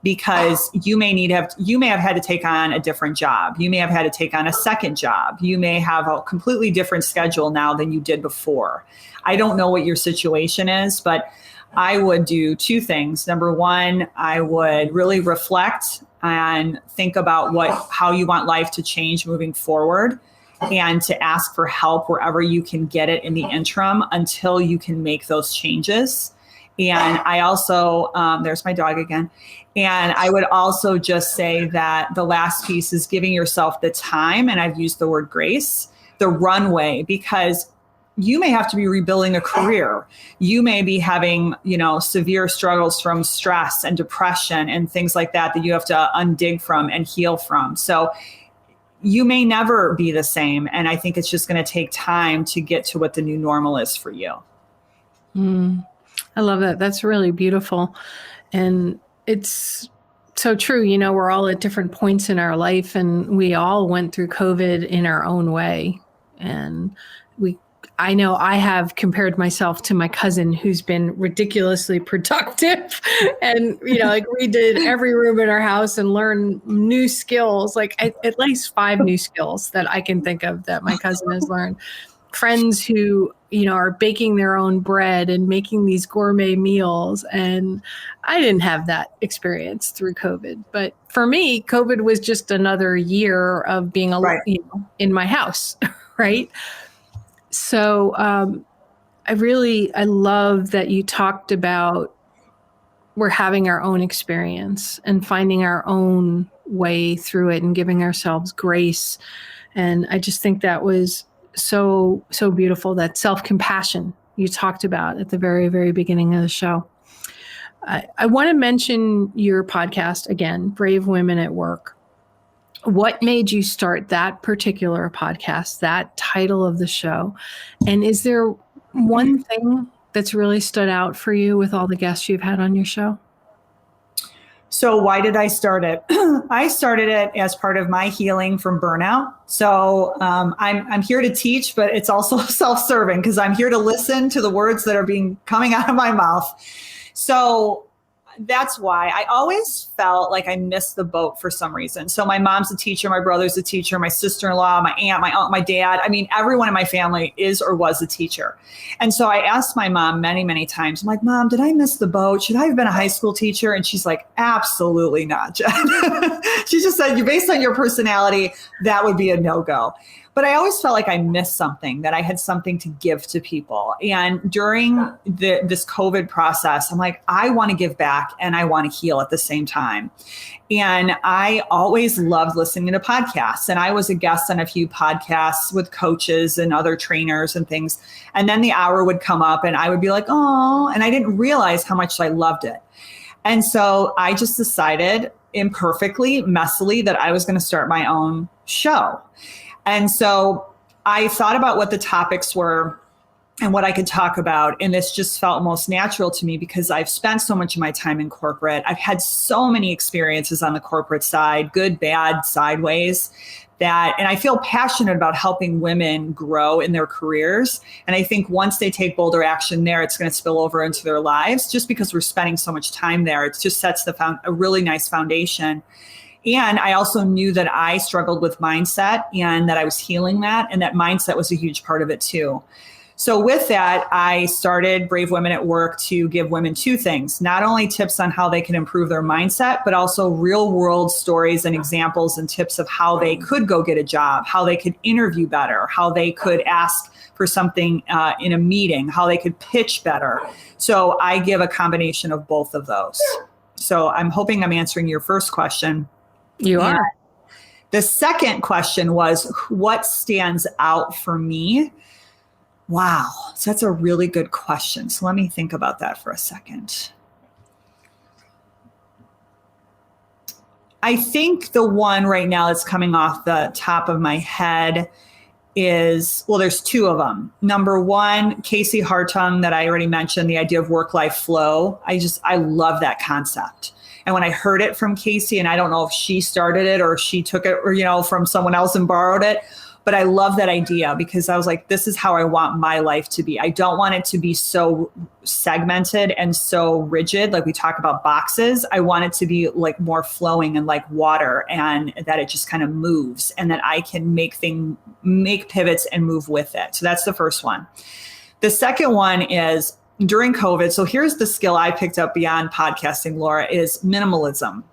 because you may have had to take on a different job. You may have had to take on a second job. You may have a completely different schedule now than you did before. I don't know what your situation is, but I would do two things. Number one, I would really reflect and think about how you want life to change moving forward, and to ask for help wherever you can get it in the interim until you can make those changes. And I also, there's my dog again. And I would also just say that the last piece is giving yourself the time, and I've used the word grace, the runway, because you may have to be rebuilding a career. You may be having, severe struggles from stress and depression and things like that you have to undig from and heal from. So you may never be the same. And I think it's just going to take time to get to what the new normal is for you. I love that. That's really beautiful. And it's so true. We're all at different points in our life, and we all went through COVID in our own way. And I know I have compared myself to my cousin, who's been ridiculously productive, and, we did every room in our house and learned new skills, at least 5 new skills that I can think of that my cousin has learned. Friends who, are baking their own bread and making these gourmet meals. And I didn't have that experience through COVID. But for me, COVID was just another year of being alone, in my house, right? So I love that you talked about we're having our own experience and finding our own way through it and giving ourselves grace. And I just think that was so beautiful, that self-compassion you talked about at the very, very beginning of the show. I want to mention your podcast again, Brave Women at Work. What made you start that particular podcast, that title of the show? And is there one thing that's really stood out for you with all the guests you've had on your show? So why did I start it? I started it as part of my healing from burnout. So I'm here to teach, but it's also self-serving, because I'm here to listen to the words that are coming out of my mouth. So that's why I always felt like I missed the boat for some reason. So my mom's a teacher, my brother's a teacher, my sister-in-law, my aunt, my uncle, my dad. I mean, everyone in my family is or was a teacher. And so I asked my mom many, many times, I'm like, Mom, did I miss the boat? Should I have been a high school teacher? And she's like, absolutely not, Jen. She just said, based on your personality, that would be a no-go. But I always felt like I missed something, that I had something to give to people. And during this COVID process, I'm like, I want to give back and I want to heal at the same time. And I always loved listening to podcasts. And I was a guest on a few podcasts with coaches and other trainers and things. And then the hour would come up and I would be like, oh, and I didn't realize how much I loved it. And so I just decided imperfectly, messily, that I was going to start my own show. And so I thought about what the topics were and what I could talk about. And this just felt most natural to me because I've spent so much of my time in corporate. I've had so many experiences on the corporate side, good, bad, sideways, and I feel passionate about helping women grow in their careers. And I think once they take bolder action there, it's going to spill over into their lives. Just because we're spending so much time there, it just sets a really nice foundation. And I also knew that I struggled with mindset and that I was healing that, and that mindset was a huge part of it too. So with that, I started Brave Women at Work to give women two things: not only tips on how they can improve their mindset, but also real world stories and examples and tips of how they could go get a job, how they could interview better, how they could ask for something in a meeting, how they could pitch better. So I give a combination of both of those. So I'm hoping I'm answering your first question. You are. The second question was, what stands out for me? Wow, so that's a really good question. So let me think about that for a second. I think the one right now that's coming off the top of my head is, well, there's two of them. Number one, Casey Hartung, that I already mentioned, the idea of work-life flow. I love that concept. And when I heard it from Casey, and I don't know if she started it or she took it, or, from someone else and borrowed it, but I love that idea because I was like, this is how I want my life to be. I don't want it to be so segmented and so rigid. Like we talk about boxes. I want it to be like more flowing and like water, and that it just kind of moves, and that I can make pivots and move with it. So that's the first one. The second one is during COVID. So here's the skill I picked up beyond podcasting, Laura, is minimalism.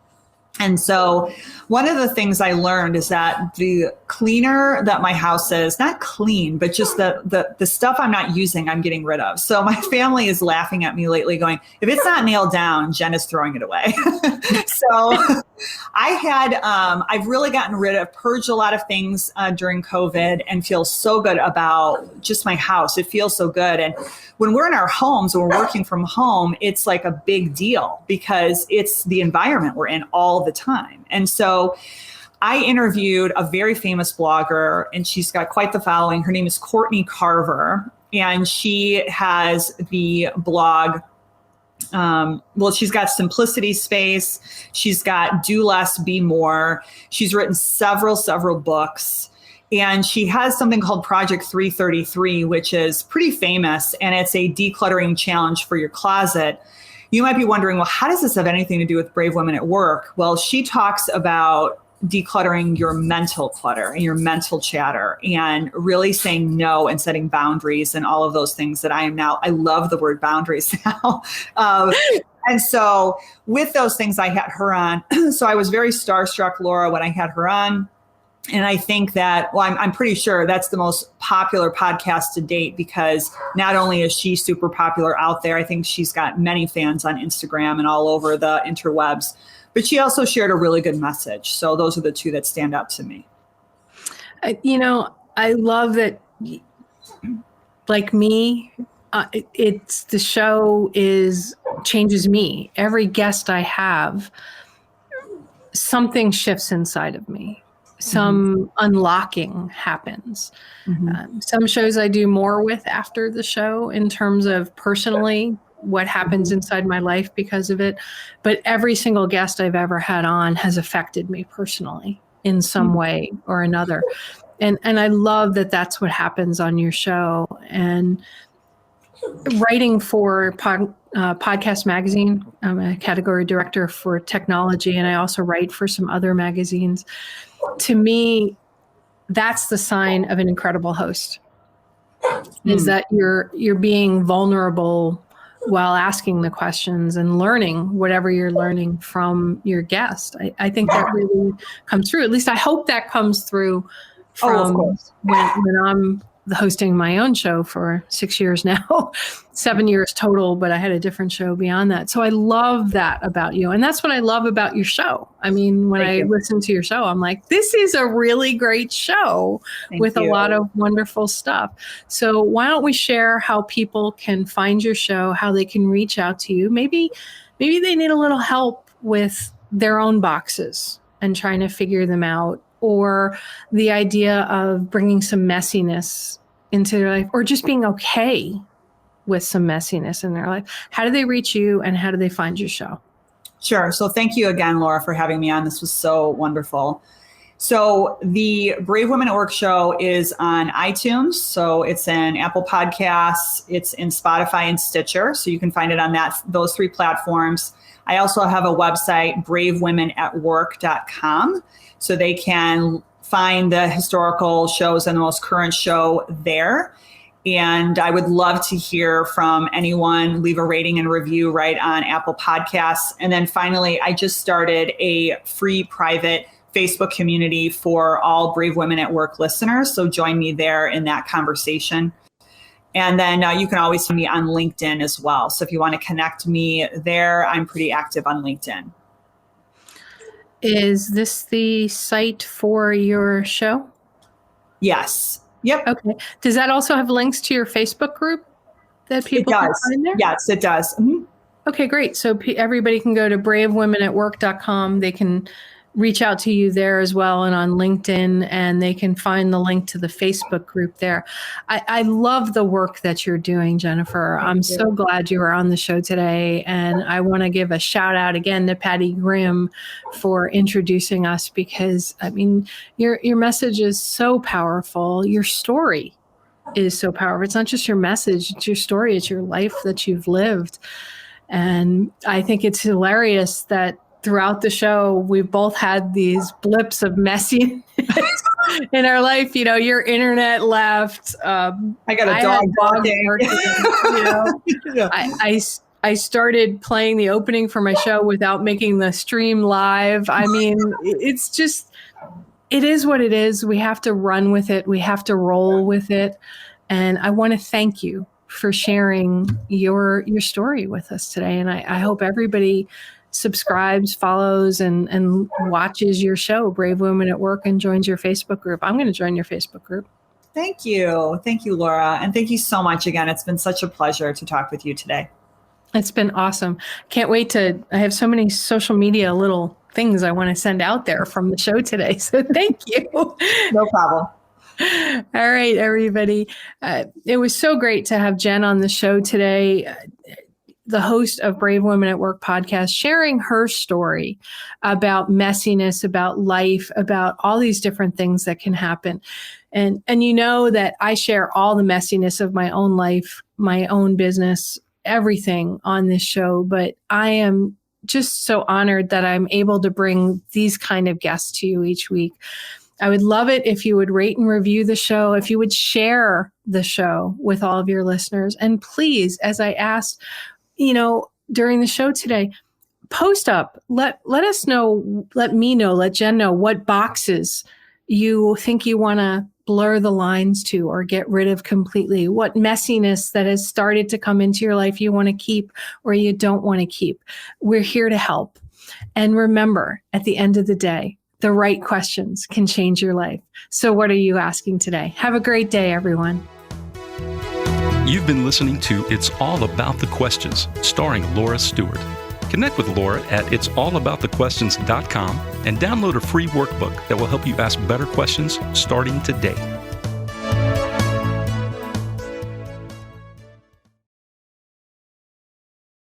And so one of the things I learned is that the cleaner that my house is, not clean, but just the stuff I'm not using, I'm getting rid of. So my family is laughing at me lately going, if it's not nailed down, Jen is throwing it away. So I've really purged a lot of things during COVID, and feel so good about just my house. It feels so good. And when we're in our homes, when we're working from home, it's like a big deal because it's the environment we're in all the time. And so I interviewed a very famous blogger, and she's got quite the following. Her name is Courtney Carver, and she has the blog. She's got Simplicity Space. She's got Do Less, Be More. She's written several books. And she has something called Project 333, which is pretty famous, and it's a decluttering challenge for your closet. You might be wondering, well, how does this have anything to do with Brave Women at Work? Well, she talks about decluttering your mental clutter and your mental chatter, and really saying no and setting boundaries and all of those things that I love the word boundaries now. And so with those things, I had her on. So I was very starstruck, Laura, when I had her on. And I think that, I'm pretty sure that's the most popular podcast to date, because not only is she super popular out there, I think she's got many fans on Instagram and all over the interwebs, but she also shared a really good message. So those are the two that stand out to me. I love that, like me, the show changes me. Every guest I have, something shifts inside of me. Some unlocking happens. Some shows I do more with after the show in terms of personally what happens inside my life because of it. But every single guest I've ever had on has affected me personally in some way or another. And I love that that's what happens on your show. And writing for Podcast Magazine, I'm a category director for technology, and I also write for some other magazines. To me, that's the sign of an incredible host, is that you're being vulnerable while asking the questions and learning whatever you're learning from your guest. I think that really comes through. At least I hope that comes through from when I'm hosting my own show for 6 years now, 7 years total, but I had a different show beyond that. So I love that about you. And that's what I love about your show. I mean, when I listen to your show, I'm like, this is a really great show with a lot of wonderful stuff. So why don't we share how people can find your show, how they can reach out to you? Maybe they need a little help with their own boxes and trying to figure them out, or the idea of bringing some messiness into their life, or just being okay with some messiness in their life. How do they reach you, and how do they find your show? Sure. So thank you again, Laura, for having me on. This was so wonderful. So the Brave Women at Work show is on iTunes. So it's in Apple Podcasts, it's in Spotify and Stitcher. So you can find it on those three platforms. I also have a website, bravewomenatwork.com, so they can find the historical shows and the most current show there. And I would love to hear from anyone. Leave a rating and review right on Apple Podcasts. And then finally, I just started a free private Facebook community for all Brave Women at Work listeners. So join me there in that conversation. And then you can always find me on LinkedIn as well. So if you want to connect me there, I'm pretty active on LinkedIn. Is this the site for your show? Yes. Yep. Okay. Does that also have links to your Facebook group that people can find there? Yes, it does. Mm-hmm. Okay, great. So everybody can go to bravewomenatwork.com. They can reach out to you there as well and on LinkedIn, and they can find the link to the Facebook group there. I love the work that you're doing, Jennifer. I'm so glad you were on the show today. And I want to give a shout out again to Patty Grimm for introducing us, because I mean, your message is so powerful. Your story is so powerful. It's not just your message, it's your story, it's your life that you've lived. And I think it's hilarious that throughout the show, we've both had these blips of messiness in our life. You know, your internet left. I got a dog barking. You know, yeah. I started playing the opening for my show without making the stream live. I mean, it's just, it is what it is. We have to run with it. We have to roll with it. And I want to thank you for sharing your story with us today. And I hope everybody subscribes, follows, and watches your show, Brave Women at Work, and joins your Facebook group. I'm going to join your Facebook group. Thank you. Thank you, Laura. And thank you so much again. It's been such a pleasure to talk with you today. It's been awesome. Can't wait I have so many social media little things I want to send out there from the show today. So thank you. No problem. All right, everybody. It was so great to have Jen on the show today, the host of Brave Women at Work podcast, sharing her story about messiness, about life, about all these different things that can happen. And you know that I share all the messiness of my own life, my own business, everything on this show. But I am just so honored that I'm able to bring these kind of guests to you each week. I would love it if you would rate and review the show, if you would share the show with all of your listeners. And please, as I asked, during the show today, post up, let us know, let me know, let Jen know what boxes you think you want to blur the lines to or get rid of completely, what messiness that has started to come into your life you want to keep or you don't want to keep. We're here to help. And remember, at the end of the day, the right questions can change your life. So what are you asking today? Have a great day, everyone. You've been listening to It's All About the Questions, starring Laura Stewart. Connect with Laura at it'sallaboutthequestions.com and download a free workbook that will help you ask better questions starting today.